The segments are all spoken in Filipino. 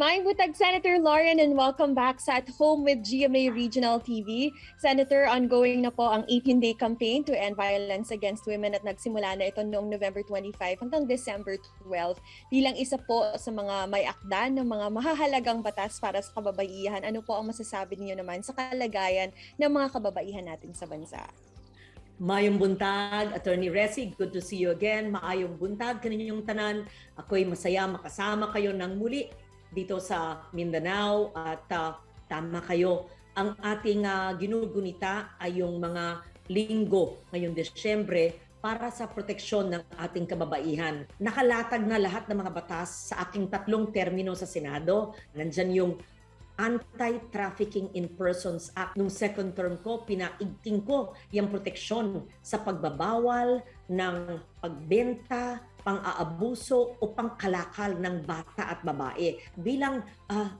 Maayong butag, Senator Loren, and welcome back sa At Home with GMA Regional TV. Senator, ongoing na po ang 18-day campaign to end violence against women at nagsimula na ito noong November 25 hanggang December 12. Bilang isa po sa mga may akda ng mga mahahalagang batas para sa kababaihan, ano po ang masasabi niyo naman sa kalagayan ng mga kababaihan natin sa bansa? Maayong buntag, Attorney Resi, good to see you again. Maayong buntag kaninyong tanan. Ako'y masaya makasama kayo ng muli dito sa Mindanao at tama kayo. Ang ating ginugunita ay yung mga linggo ngayong Desyembre para sa proteksyon ng ating kababaihan. Nakalatag na lahat ng mga batas sa aking 3 termino sa Senado. Nandyan yung Anti-Trafficking in Persons Act. Nung second term ko, pinaigting ko yung proteksyon sa pagbabawal ng pagbenta, pang-aabuso o pangkalakal ng bata at babae. Bilang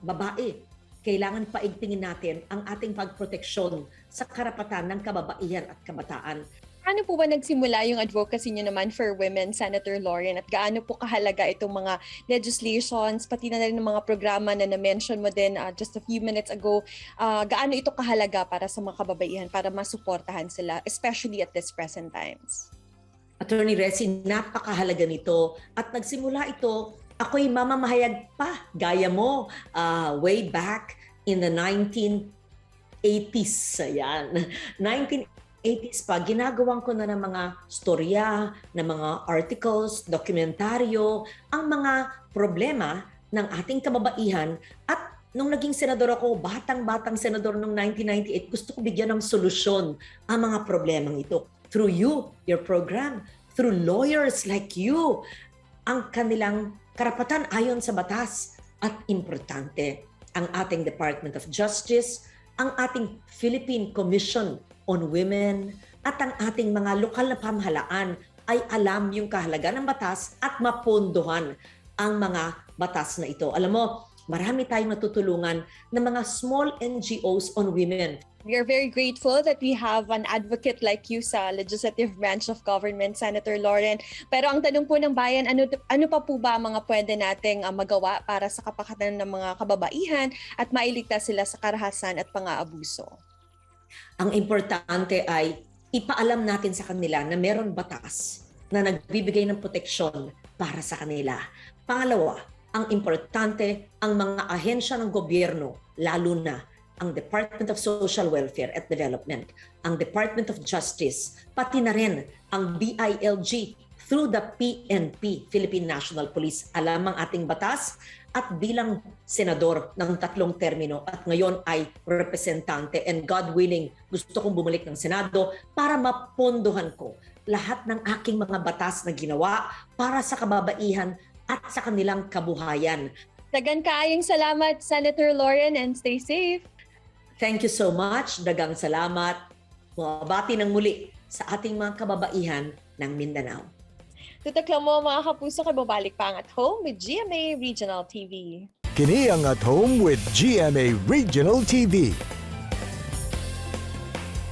babae, kailangan paigtingin natin ang ating pagproteksyon sa karapatan ng kababaihan at kabataan. Paano po ba nagsimula yung advocacy niyo naman for women, Senator Loren? At gaano po kahalaga itong mga legislations, pati na rin ng mga programa na na-mention mo din just a few minutes ago? Gaano ito kahalaga para sa mga kababaihan para masuportahan sila, especially at this present times? Attorney Resi, napakahalaga nito. At nagsimula ito, ako'y mamamahayag pa, gaya mo, way back in the 1980s. Ayan. 1980s pa, ginagawan ko na ng mga storya, ng mga articles, dokumentaryo, ang mga problema ng ating kababaihan. At nung naging senador ako, batang-batang senador noong 1998, gusto ko bigyan ng solusyon ang mga problemang ito. Through you, your program, through lawyers like you, ang kanilang karapatan ayon sa batas. At importante, ang ating Department of Justice, ang ating Philippine Commission on Women, at ang ating mga lokal na pamahalaan ay alam yung kahalagaan ng batas at mapondohan ang mga batas na ito. Alam mo, marami tayong natutulungan ng mga small NGOs on women. We are very grateful that we have an advocate like you sa legislative branch of government, Senator Loren. Pero ang tanong po ng bayan, ano pa po ba mga pwede nating magawa para sa kapakanan ng mga kababaihan at mailigtas sila sa karahasan at pang-aabuso? Ang importante ay ipaalam natin sa kanila na meron batas na nagbibigay ng proteksyon para sa kanila. Pangalawa, ang importante, ang mga ahensya ng gobyerno, lalo na ang Department of Social Welfare at Development, ang Department of Justice, pati na rin ang DILG through the PNP, Philippine National Police. Alam ang ating batas at bilang senador ng 3 termino at ngayon ay representante and God willing, gusto kong bumalik ng Senado para mapondohan ko lahat ng aking mga batas na ginawa para sa kababaihan at sa kanilang kabuhayan. Dagan kaayong salamat, Senator Loren, and stay safe. Thank you so much. Dagang salamat. Mabati ng muli sa ating mga kababaihan ng Mindanao. Tutaklang mo mga kapuso, kay babalik pa ang At Home with GMA Regional TV. Kini ang At Home with GMA Regional TV.